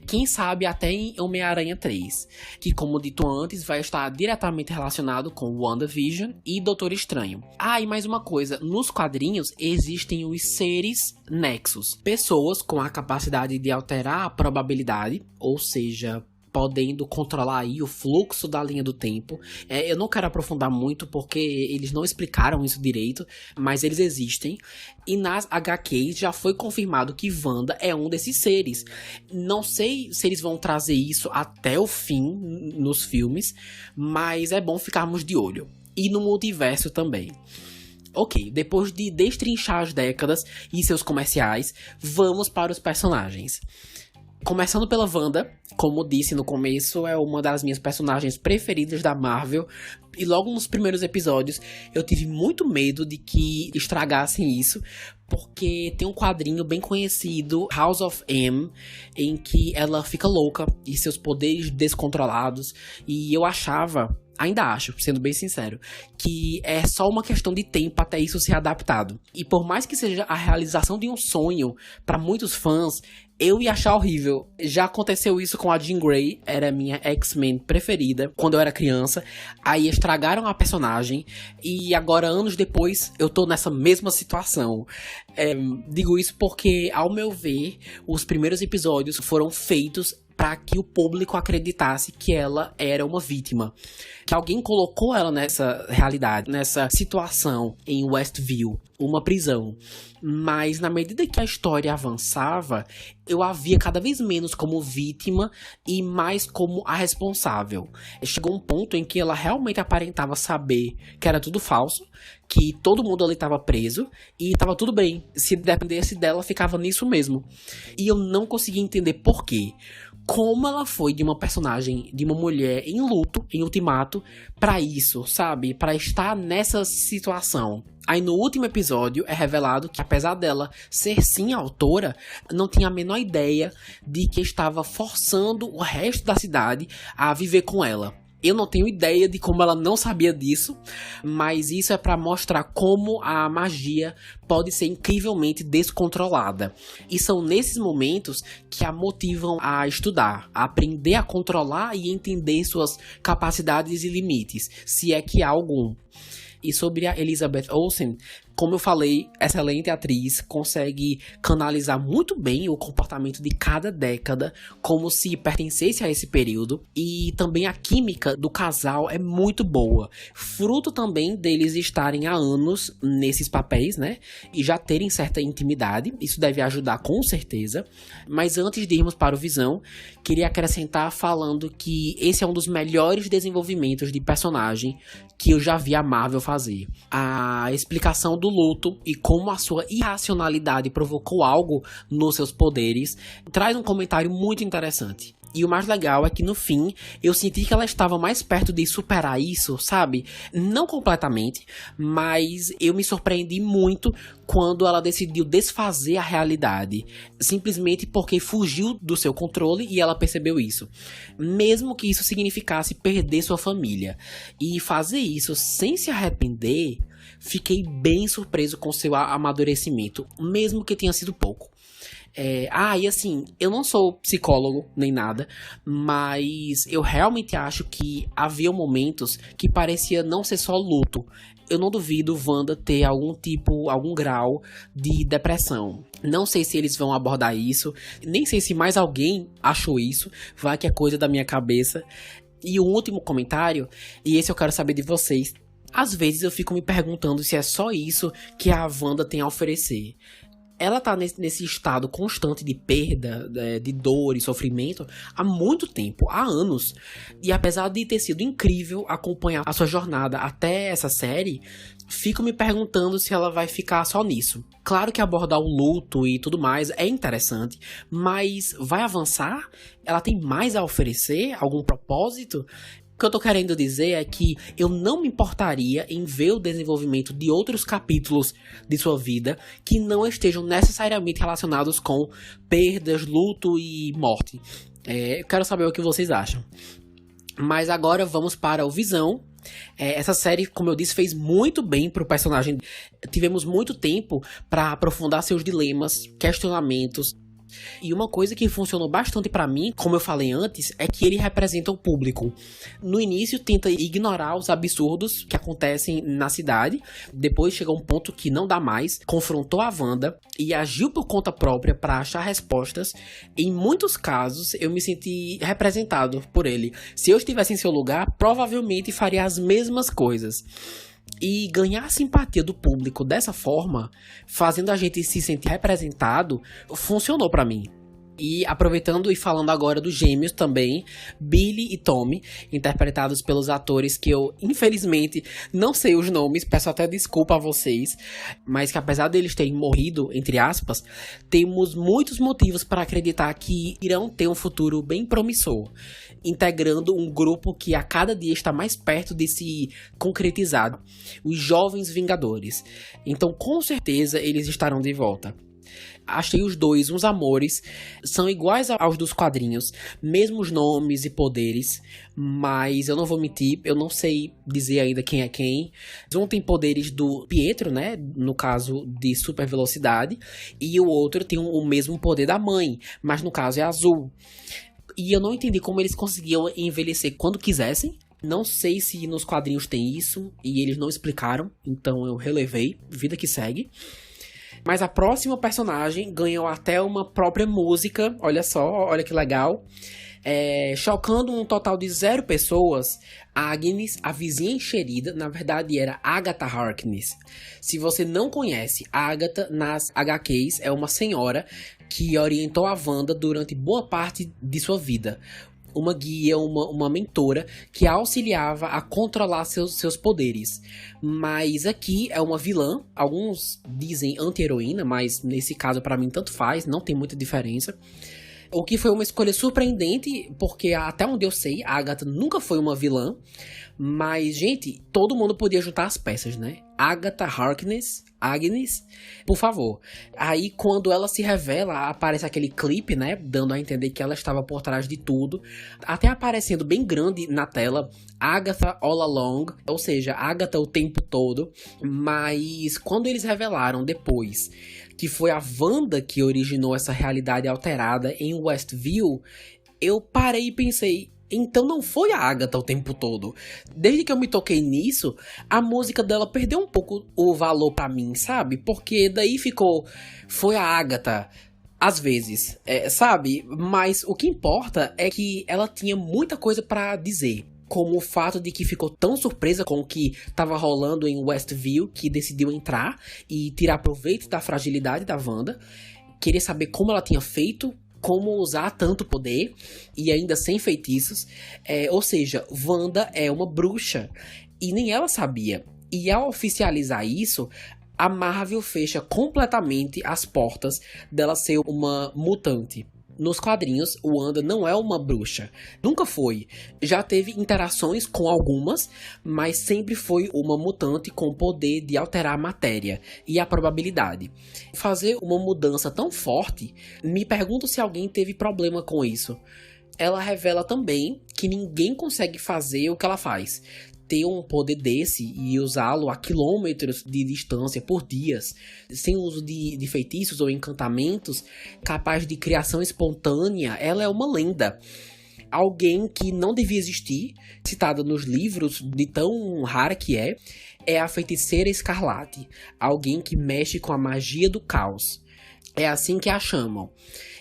Quem sabe até em Homem-Aranha 3, que, como dito antes, vai estar diretamente relacionado com WandaVision e Doutor Estranho. E mais uma coisa, nos quadrinhos existem os seres Nexus, pessoas com a capacidade de alterar a probabilidade, ou seja, podendo controlar aí o fluxo da linha do tempo. Eu não quero aprofundar muito porque eles não explicaram isso direito, mas eles existem. E nas HQs já foi confirmado que Wanda é um desses seres. Não sei se eles vão trazer isso até o fim nos filmes, mas é bom ficarmos de olho. E no multiverso também. Ok, depois de destrinchar as décadas e seus comerciais, vamos para os personagens. Começando pela Wanda, como disse no começo, é uma das minhas personagens preferidas da Marvel. E logo nos primeiros episódios eu tive muito medo de que estragassem isso, porque tem um quadrinho bem conhecido, House of M, em que ela fica louca e seus poderes descontrolados. E eu achava, ainda acho, sendo bem sincero, que é só uma questão de tempo até isso ser adaptado. E por mais que seja a realização de um sonho para muitos fãs, eu ia achar horrível. Já aconteceu isso com a Jean Grey, era minha X-Men preferida quando eu era criança. Aí estragaram a personagem e agora, anos depois, eu tô nessa mesma situação. Digo isso porque, ao meu ver, os primeiros episódios foram feitos para que o público acreditasse que ela era uma vítima. Que alguém colocou ela nessa realidade, nessa situação em Westview, uma prisão. Mas na medida que a história avançava, eu a via cada vez menos como vítima e mais como a responsável. Chegou um ponto em que ela realmente aparentava saber que era tudo falso, que todo mundo ali estava preso e estava tudo bem. Se dependesse dela, ficava nisso mesmo. E eu não conseguia entender por quê. Como ela foi de uma personagem, de uma mulher em luto, em Ultimato, pra isso, sabe? Pra estar nessa situação. Aí no último episódio é revelado que, apesar dela ser sim a autora, não tinha a menor ideia de que estava forçando o resto da cidade a viver com ela. Eu não tenho ideia de como ela não sabia disso, mas isso é para mostrar como a magia pode ser incrivelmente descontrolada. E são nesses momentos que a motivam a estudar, a aprender a controlar e entender suas capacidades e limites, se é que há algum. E sobre a Elizabeth Olsen, como eu falei, excelente atriz, consegue canalizar muito bem o comportamento de cada década, como se pertencesse a esse período. E também a química do casal é muito boa, fruto também deles estarem há anos nesses papéis, né? E já terem certa intimidade, isso deve ajudar com certeza. Mas antes de irmos para o Visão, queria acrescentar falando que esse é um dos melhores desenvolvimentos de personagem que eu já vi a Marvel fazer. A explicação do luto e como a sua irracionalidade provocou algo nos seus poderes traz um comentário muito interessante. E o mais legal é que no fim eu senti que ela estava mais perto de superar isso, sabe? Não completamente, mas eu me surpreendi muito quando ela decidiu desfazer a realidade, simplesmente porque fugiu do seu controle e ela percebeu isso. Mesmo que isso significasse perder sua família. E fazer isso sem se arrepender, fiquei bem surpreso com seu amadurecimento, mesmo que tenha sido pouco. E assim, eu não sou psicólogo nem nada, mas eu realmente acho que havia momentos que parecia não ser só luto. Eu não duvido Wanda ter algum grau de depressão. Não sei se eles vão abordar isso, nem sei se mais alguém achou isso, vai que é coisa da minha cabeça. E o último comentário, e esse eu quero saber de vocês. Às vezes eu fico me perguntando se é só isso que a Wanda tem a oferecer. Ela tá nesse estado constante de perda, de dor e sofrimento há muito tempo, há anos. E apesar de ter sido incrível acompanhar a sua jornada até essa série, fico me perguntando se ela vai ficar só nisso. Claro que abordar o luto e tudo mais é interessante, mas vai avançar? Ela tem mais a oferecer? Algum propósito? O que eu tô querendo dizer é que eu não me importaria em ver o desenvolvimento de outros capítulos de sua vida que não estejam necessariamente relacionados com perdas, luto e morte. Eu quero saber o que vocês acham. Mas agora vamos para o Visão. Essa série, como eu disse, fez muito bem pro personagem. Tivemos muito tempo para aprofundar seus dilemas, questionamentos. E uma coisa que funcionou bastante pra mim, como eu falei antes, é que ele representa o público. No início tenta ignorar os absurdos que acontecem na cidade, depois chega um ponto que não dá mais, confrontou a Wanda e agiu por conta própria pra achar respostas. Em muitos casos eu me senti representado por ele. Se eu estivesse em seu lugar, provavelmente faria as mesmas coisas. E ganhar a simpatia do público dessa forma, fazendo a gente se sentir representado, funcionou pra mim. E aproveitando e falando agora dos gêmeos também, Billy e Tommy, interpretados pelos atores que eu, infelizmente, não sei os nomes, peço até desculpa a vocês, mas que apesar deles terem morrido, entre aspas, temos muitos motivos para acreditar que irão ter um futuro bem promissor, integrando um grupo que a cada dia está mais perto de se concretizar, os Jovens Vingadores. Então, com certeza, eles estarão de volta. Achei os dois uns amores, são iguais aos dos quadrinhos, mesmos nomes e poderes, mas eu não vou mentir, eu não sei dizer ainda quem é quem. Um tem poderes do Pietro, né, no caso de super velocidade, e o outro tem o mesmo poder da mãe, mas no caso é azul. E eu não entendi como eles conseguiam envelhecer quando quisessem. Não sei se nos quadrinhos tem isso, e eles não explicaram, então eu relevei, vida que segue. Mas a próxima personagem ganhou até uma própria música, olha só, olha que legal. Chocando um total de 0 pessoas, Agnes, a vizinha enxerida, na verdade era Agatha Harkness. Se você não conhece, Agatha nas HQs é uma senhora que orientou a Wanda durante boa parte de sua vida. Uma guia, uma mentora que a auxiliava a controlar seus poderes. Mas aqui é uma vilã, alguns dizem anti-heroína, mas nesse caso pra mim tanto faz, não tem muita diferença. O que foi uma escolha surpreendente, porque até onde eu sei, a Agatha nunca foi uma vilã. Mas, gente, todo mundo podia juntar as peças, né? Agatha Harkness, Agnes, por favor. Aí, quando ela se revela, aparece aquele clipe, né? Dando a entender que ela estava por trás de tudo. Até aparecendo bem grande na tela, Agatha all along. Ou seja, Agatha o tempo todo. Mas, quando eles revelaram depois que foi a Wanda que originou essa realidade alterada em Westview, eu parei e pensei... Então não foi a Agatha o tempo todo. Desde que eu me toquei nisso, a música dela perdeu um pouco o valor pra mim, sabe? Porque daí ficou... Foi a Agatha, às vezes, sabe? Mas o que importa é que ela tinha muita coisa pra dizer. Como o fato de que ficou tão surpresa com o que estava rolando em Westview, que decidiu entrar e tirar proveito da fragilidade da Wanda. Queria saber como ela tinha feito, como usar tanto poder e ainda sem feitiços. Ou seja, Wanda é uma bruxa e nem ela sabia. E ao oficializar isso, a Marvel fecha completamente as portas dela ser uma mutante. Nos quadrinhos, Wanda não é uma bruxa. Nunca foi. Já teve interações com algumas, mas sempre foi uma mutante com o poder de alterar a matéria e a probabilidade. Fazer uma mudança tão forte, me pergunto se alguém teve problema com isso. Ela revela também que ninguém consegue fazer o que ela faz. Ter um poder desse e usá-lo a quilômetros de distância por dias, sem uso de feitiços ou encantamentos, capaz de criação espontânea, ela é uma lenda. Alguém que não devia existir, citada nos livros de tão rara que é a Feiticeira Escarlate, alguém que mexe com a magia do caos. É assim que a chamam.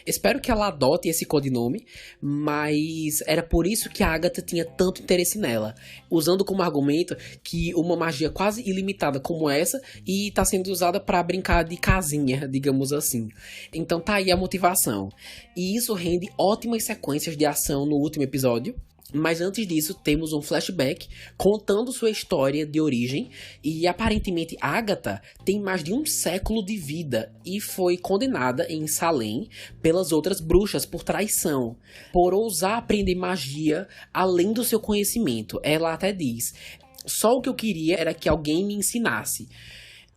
Espero que ela adote esse codinome, mas era por isso que a Agatha tinha tanto interesse nela, usando como argumento que uma magia quase ilimitada como essa e tá sendo usada para brincar de casinha, digamos assim. Então tá aí a motivação. E isso rende ótimas sequências de ação no último episódio. Mas antes disso, temos um flashback contando sua história de origem e aparentemente Agatha tem mais de 1 século de vida e foi condenada em Salem pelas outras bruxas por traição, por ousar aprender magia além do seu conhecimento. Ela até diz, só o que eu queria era que alguém me ensinasse.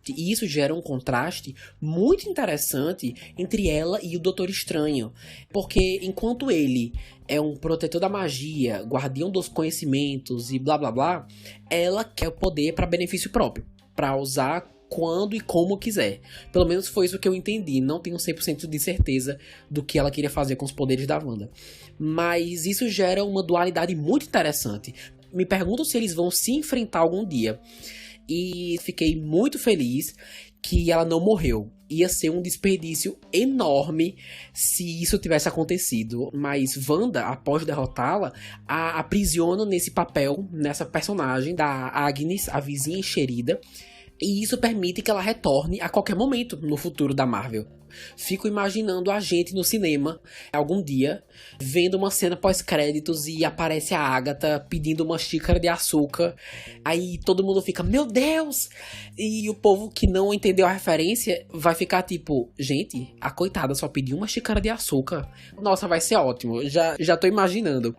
E isso gera um contraste muito interessante entre ela e o Doutor Estranho. Porque enquanto ele é um protetor da magia, guardião dos conhecimentos e blá blá blá, ela quer o poder para benefício próprio, para usar quando e como quiser. Pelo menos foi isso que eu entendi. Não tenho 100% de certeza do que ela queria fazer com os poderes da Wanda. Mas isso gera uma dualidade muito interessante. Me pergunto se eles vão se enfrentar algum dia. E fiquei muito feliz que ela não morreu. Ia ser um desperdício enorme se isso tivesse acontecido. Mas Wanda, após derrotá-la, a aprisiona nesse papel, nessa personagem da Agnes, a vizinha enxerida. E isso permite que ela retorne a qualquer momento no futuro da Marvel. Fico imaginando a gente no cinema, algum dia, vendo uma cena pós-créditos e aparece a Agatha pedindo uma xícara de açúcar. Aí todo mundo fica, meu Deus! E o povo que não entendeu a referência vai ficar tipo, gente, a coitada só pediu uma xícara de açúcar. Nossa, vai ser ótimo, já tô imaginando.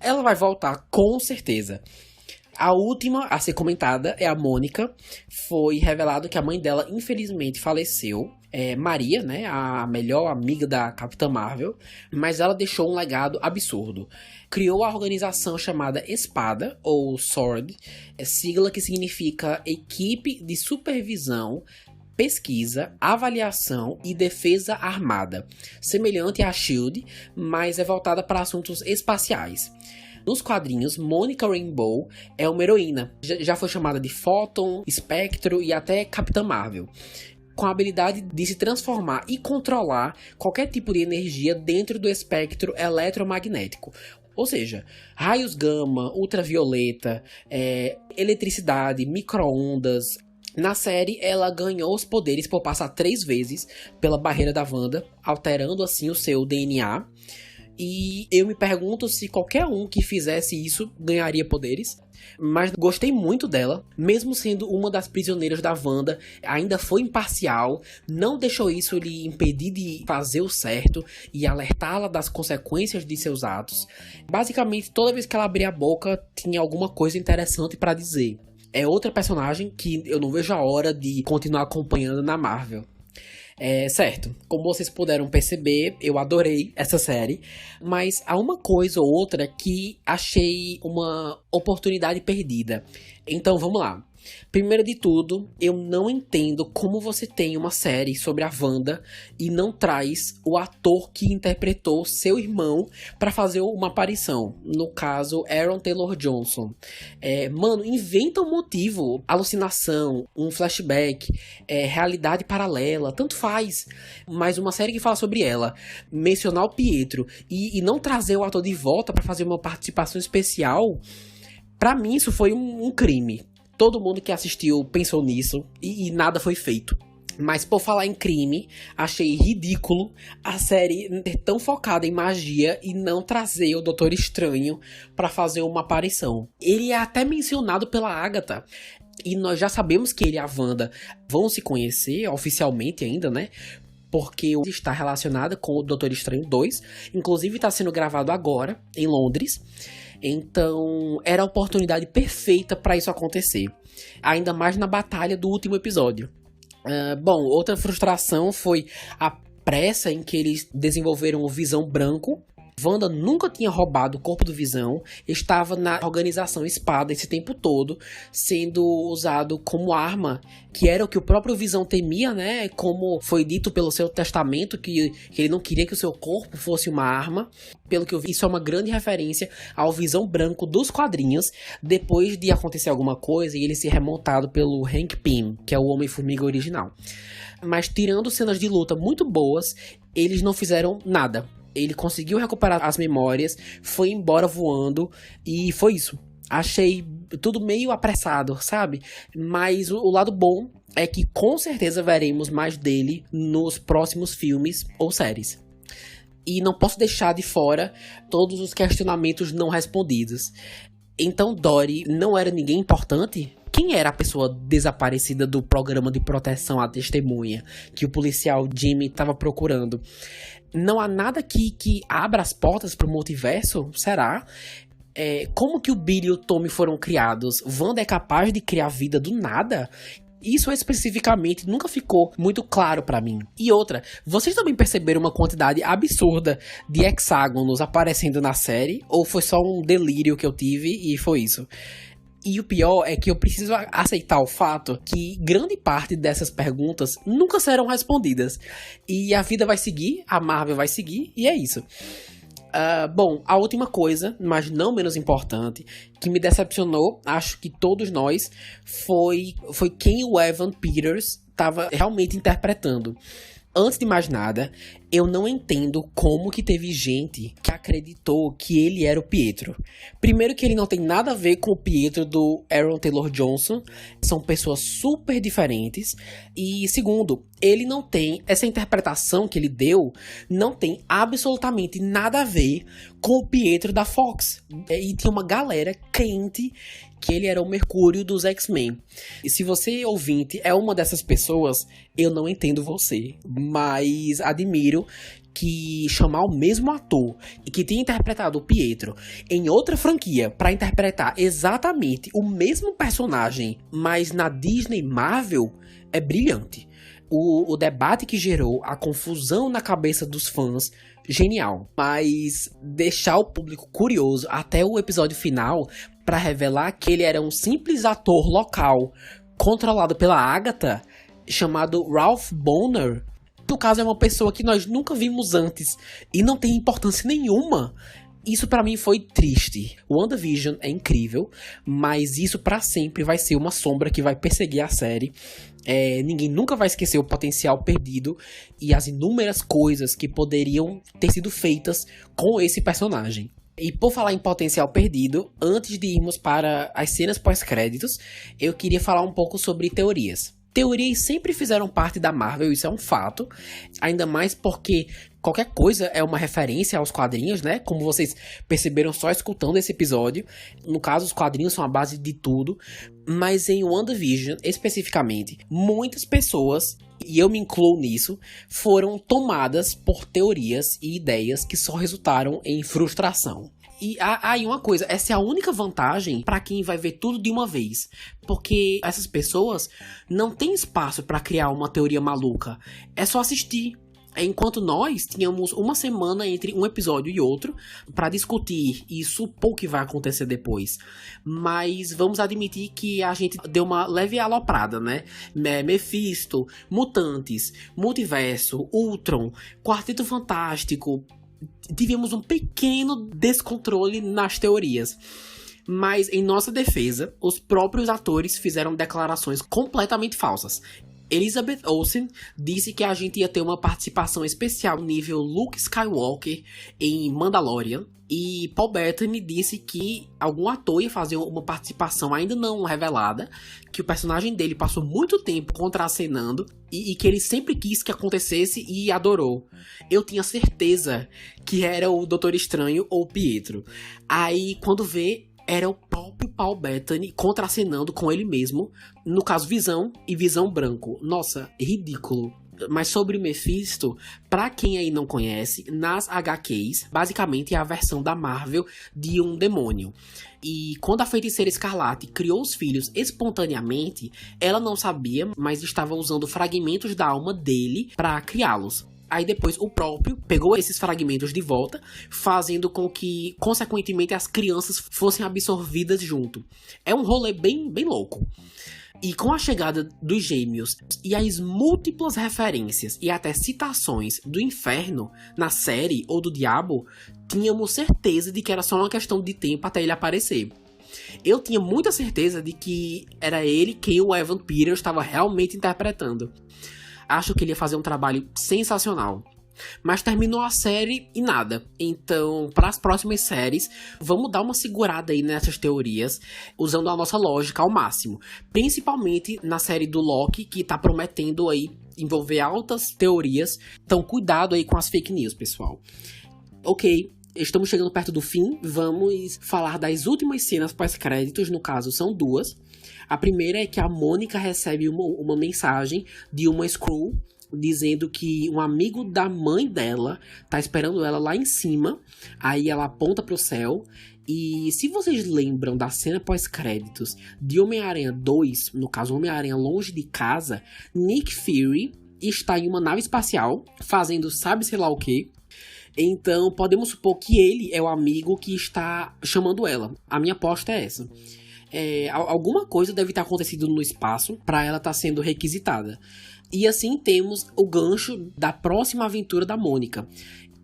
Ela vai voltar, com certeza. A última a ser comentada é a Mônica. Foi revelado que a mãe dela, infelizmente, faleceu. Maria, né, a melhor amiga da Capitã Marvel. Mas ela deixou um legado absurdo. Criou a organização chamada Espada, ou SWORD. Sigla que significa Equipe de Supervisão, Pesquisa, Avaliação e Defesa Armada. Semelhante à SHIELD, mas é voltada para assuntos espaciais. Nos quadrinhos, Mônica Rambeau é uma heroína. Já foi chamada de Photon, Espectro e até Capitã Marvel. Com a habilidade de se transformar e controlar qualquer tipo de energia dentro do espectro eletromagnético. Ou seja, raios gama, ultravioleta, eletricidade, micro-ondas. Na série, ela ganhou os poderes por passar 3 vezes pela barreira da Wanda, alterando assim o seu DNA. E eu me pergunto se qualquer um que fizesse isso ganharia poderes. Mas gostei muito dela, mesmo sendo uma das prisioneiras da Wanda, ainda foi imparcial, não deixou isso lhe impedir de fazer o certo e alertá-la das consequências de seus atos. Basicamente, toda vez que ela abria a boca, tinha alguma coisa interessante para dizer. É outra personagem que eu não vejo a hora de continuar acompanhando na Marvel. Certo, como vocês puderam perceber, eu adorei essa série, mas há uma coisa ou outra que achei uma oportunidade perdida. Então vamos lá. Primeiro de tudo, eu não entendo como você tem uma série sobre a Wanda e não traz o ator que interpretou seu irmão para fazer uma aparição. No caso, Aaron Taylor Johnson. Mano, inventa um motivo. Alucinação, um flashback, realidade paralela, tanto faz. Mas uma série que fala sobre ela, mencionar o Pietro e não trazer o ator de volta para fazer uma participação especial, pra mim isso foi um crime. Todo mundo que assistiu pensou nisso e nada foi feito. Mas por falar em crime, achei ridículo a série ser tão focada em magia e não trazer o Doutor Estranho para fazer uma aparição. Ele é até mencionado pela Agatha. E nós já sabemos que ele e a Wanda vão se conhecer oficialmente ainda, né? Porque está relacionada com o Doutor Estranho 2. Inclusive está sendo gravado agora, em Londres. Então, era a oportunidade perfeita para isso acontecer. Ainda mais na batalha do último episódio. Bom, outra frustração foi a pressa em que eles desenvolveram o Visão Branco. Wanda nunca tinha roubado o corpo do Visão, estava na organização Espada esse tempo todo, sendo usado como arma, que era o que o próprio Visão temia, né? Como foi dito pelo seu testamento, que ele não queria que o seu corpo fosse uma arma. Pelo que eu vi, isso é uma grande referência ao Visão Branco dos quadrinhos, depois de acontecer alguma coisa e ele ser remontado pelo Hank Pym, que é o Homem-Formiga original. Mas tirando cenas de luta muito boas, eles não fizeram nada. Ele conseguiu recuperar as memórias, foi embora voando e foi isso. Achei tudo meio apressado, sabe? Mas o lado bom é que com certeza veremos mais dele nos próximos filmes ou séries. E não posso deixar de fora todos os questionamentos não respondidos. Então Dory não era ninguém importante? Quem era a pessoa desaparecida do programa de proteção à testemunha que o policial Jimmy estava procurando? Não há nada que abra as portas para o multiverso? Será? Como que o Billy e o Tommy foram criados? Wanda é capaz de criar vida do nada? Isso especificamente nunca ficou muito claro pra mim. E outra, vocês também perceberam uma quantidade absurda de hexágonos aparecendo na série? Ou foi só um delírio que eu tive e foi isso? E o pior é que eu preciso aceitar o fato que grande parte dessas perguntas nunca serão respondidas. E a vida vai seguir, a Marvel vai seguir, e é isso. Bom, a última coisa, mas não menos importante, que me decepcionou, acho que todos nós, foi quem o Evan Peters estava realmente interpretando. Antes de mais nada, Eu não entendo como que teve gente que acreditou que ele era o Pietro. Primeiro que ele não tem nada a ver com o Pietro do Aaron Taylor Johnson. São pessoas super diferentes. E segundo, ele não tem... Essa interpretação que ele deu não tem absolutamente nada a ver com o Pietro da Fox. E tinha uma galera crente que ele era o Mercúrio dos X-Men. E se você, ouvinte, é uma dessas pessoas, eu não entendo você, mas admiro que chamar o mesmo ator e que tenha interpretado o Pietro em outra franquia para interpretar exatamente o mesmo personagem, mas na Disney Marvel, é brilhante. O debate que gerou, a confusão na cabeça dos fãs, genial. Mas deixar o público curioso até o episódio final para revelar que ele era um simples ator local controlado pela Agatha, chamado Ralph Bohner. No caso, é uma pessoa que nós nunca vimos antes e não tem importância nenhuma. Isso pra mim foi triste. O WandaVision é incrível, mas isso pra sempre vai ser uma sombra que vai perseguir a série. Ninguém nunca vai esquecer o potencial perdido e as inúmeras coisas que poderiam ter sido feitas com esse personagem. E por falar em potencial perdido, antes de irmos para as cenas pós-créditos, eu queria falar um pouco sobre teorias. Teorias sempre fizeram parte da Marvel, isso é um fato, ainda mais porque qualquer coisa é uma referência aos quadrinhos, né? Como vocês perceberam só escutando esse episódio. No caso, os quadrinhos são a base de tudo, mas em WandaVision, especificamente, muitas pessoas, e eu me incluo nisso, foram tomadas por teorias e ideias que só resultaram em frustração. E aí uma coisa, essa é a única vantagem pra quem vai ver tudo de uma vez, porque essas pessoas não têm espaço pra criar uma teoria maluca, é só assistir. Enquanto nós tínhamos uma semana entre um episódio e outro pra discutir e supor o que vai acontecer depois. Mas vamos admitir que a gente deu uma leve aloprada, né? Mephisto, Mutantes, Multiverso, Ultron, Quarteto Fantástico. Tivemos um pequeno descontrole nas teorias. Mas, em nossa defesa, os próprios atores fizeram declarações completamente falsas. Elizabeth Olsen disse que a gente ia ter uma participação especial nível Luke Skywalker em Mandalorian. E Paul Bettany disse que algum ator ia fazer uma participação ainda não revelada, que o personagem dele passou muito tempo contracenando e que ele sempre quis que acontecesse e adorou. Eu tinha certeza que era o Doutor Estranho ou o Pietro. Aí, quando vê, era o próprio Paul Bettany contracenando com ele mesmo, no caso Visão e Visão Branco. Nossa, ridículo. Mas sobre Mephisto, pra quem aí não conhece, nas HQs, basicamente é a versão da Marvel de um demônio. E quando a Feiticeira Escarlate criou os filhos espontaneamente, ela não sabia, mas estava usando fragmentos da alma dele pra criá-los. Aí depois o próprio pegou esses fragmentos de volta, fazendo com que, consequentemente, as crianças fossem absorvidas junto. É um rolê bem louco. E com a chegada dos gêmeos e as múltiplas referências e até citações do inferno na série ou do diabo, tínhamos certeza de que era só uma questão de tempo até ele aparecer. Eu tinha muita certeza de que era ele quem o Evan Peters estava realmente interpretando. Acho que ele ia fazer um trabalho sensacional. Mas terminou a série e nada. Então, para as próximas séries, vamos dar uma segurada aí nessas teorias, usando a nossa lógica ao máximo. Principalmente na série do Loki, que tá prometendo aí envolver altas teorias. Então, cuidado aí com as fake news, pessoal. Ok, estamos chegando perto do fim. Vamos falar das últimas cenas pós-créditos, no caso são duas. A primeira é que a Mônica recebe uma mensagem de uma Skrull dizendo que um amigo da mãe dela tá esperando ela lá em cima. Aí ela aponta pro céu. E se vocês lembram da cena pós-créditos de Homem-Aranha 2, no caso Homem-Aranha Longe de Casa, Nick Fury está em uma nave espacial fazendo sabe-se lá o que. Então podemos supor que ele é o amigo que está chamando ela. A minha aposta é essa. Alguma coisa deve estar acontecendo no espaço para ela estar sendo requisitada. E assim temos o gancho da próxima aventura da Mônica.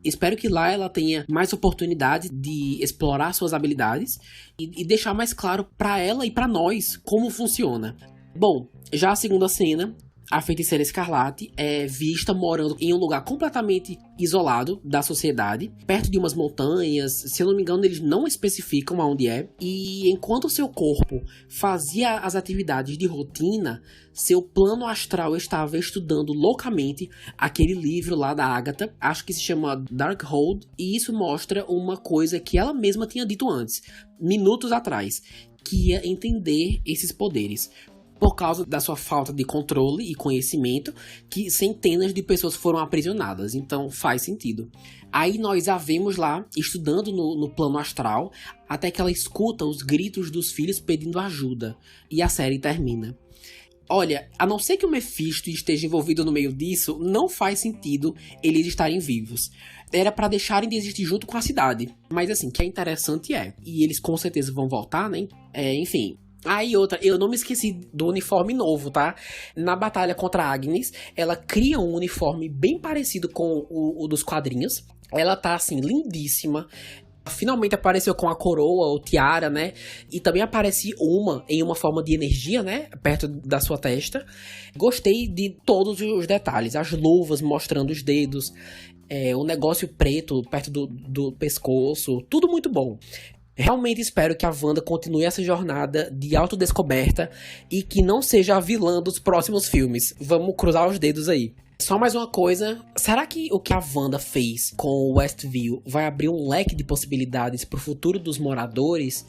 Espero que lá ela tenha mais oportunidade de explorar suas habilidades e deixar mais claro para ela e para nós como funciona. Bom, já a segunda cena a Feiticeira Escarlate é vista morando em um lugar completamente isolado da sociedade, perto de umas montanhas. Se eu não me engano, eles não especificam aonde é. E enquanto seu corpo fazia as atividades de rotina, seu plano astral estava estudando loucamente aquele livro lá da Agatha, acho que se chama Darkhold, e isso mostra uma coisa que ela mesma tinha dito antes, minutos atrás, que ia entender esses poderes. Por causa da sua falta de controle e conhecimento, que centenas de pessoas foram aprisionadas. Então faz sentido. Aí nós a vemos lá, estudando no plano astral, até que ela escuta os gritos dos filhos pedindo ajuda. E a série termina. Olha, a não ser que o Mephisto esteja envolvido no meio disso, não faz sentido eles estarem vivos. Era pra deixarem de existir junto com a cidade. Mas assim, que é interessante e eles com certeza vão voltar, né? Enfim... Aí outra, eu não me esqueci do uniforme novo, tá? Na batalha contra a Agnes, ela cria um uniforme bem parecido com o dos quadrinhos. Ela tá, assim, lindíssima. Finalmente apareceu com a coroa ou tiara, né? E também aparece em uma forma de energia, né? Perto da sua testa. Gostei de todos os detalhes. As luvas mostrando os dedos. O negócio preto perto do pescoço. Tudo muito bom. Realmente espero que a Wanda continue essa jornada de autodescoberta e que não seja a vilã dos próximos filmes. Vamos cruzar os dedos aí. Só mais uma coisa, será que o que a Wanda fez com o Westview vai abrir um leque de possibilidades pro futuro dos moradores?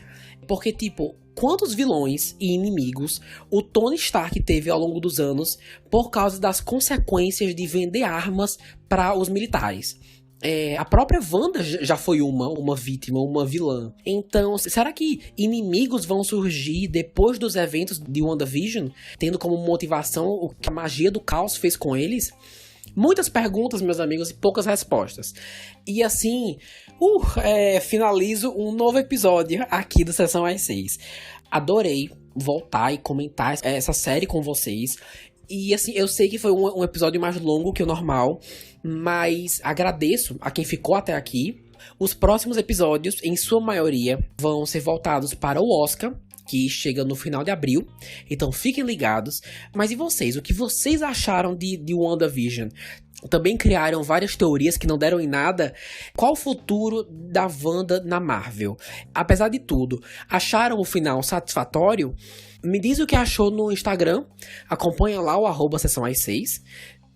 Porque, tipo, quantos vilões e inimigos o Tony Stark teve ao longo dos anos por causa das consequências de vender armas para os militares? A própria Wanda já foi uma vítima, uma vilã. Então, será que inimigos vão surgir depois dos eventos de WandaVision, tendo como motivação o que a magia do caos fez com eles? Muitas perguntas, meus amigos, e poucas respostas. E assim, finalizo um novo episódio aqui do Sessão às 6. Adorei voltar e comentar essa série com vocês. E assim, eu sei que foi um episódio mais longo que o normal, mas agradeço a quem ficou até aqui. Os próximos episódios, em sua maioria, vão ser voltados para o Oscar, que chega no final de abril. Então fiquem ligados. Mas e vocês? O que vocês acharam de WandaVision? Também criaram várias teorias que não deram em nada. Qual o futuro da Wanda na Marvel? Apesar de tudo, acharam o final satisfatório? Me diz o que achou no Instagram. Acompanha lá o @Sessão às 6.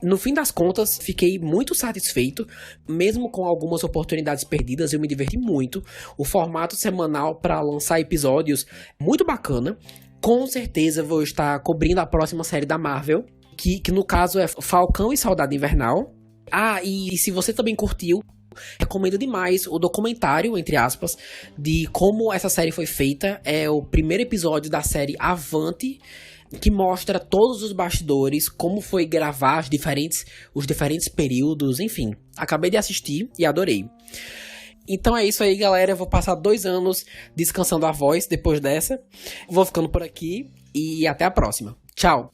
No fim das contas, fiquei muito satisfeito, mesmo com algumas oportunidades perdidas, eu me diverti muito. O formato semanal para lançar episódios, muito bacana. Com certeza vou estar cobrindo a próxima série da Marvel, que no caso é Falcão e Soldado Invernal. E se você também curtiu, recomendo demais o documentário, entre aspas, de como essa série foi feita. É o primeiro episódio da série Avante, que mostra todos os bastidores, como foi gravar os diferentes períodos, enfim. Acabei de assistir e adorei. Então é isso aí, galera. Eu vou passar 2 anos descansando a voz depois dessa. Vou ficando por aqui e até a próxima. Tchau!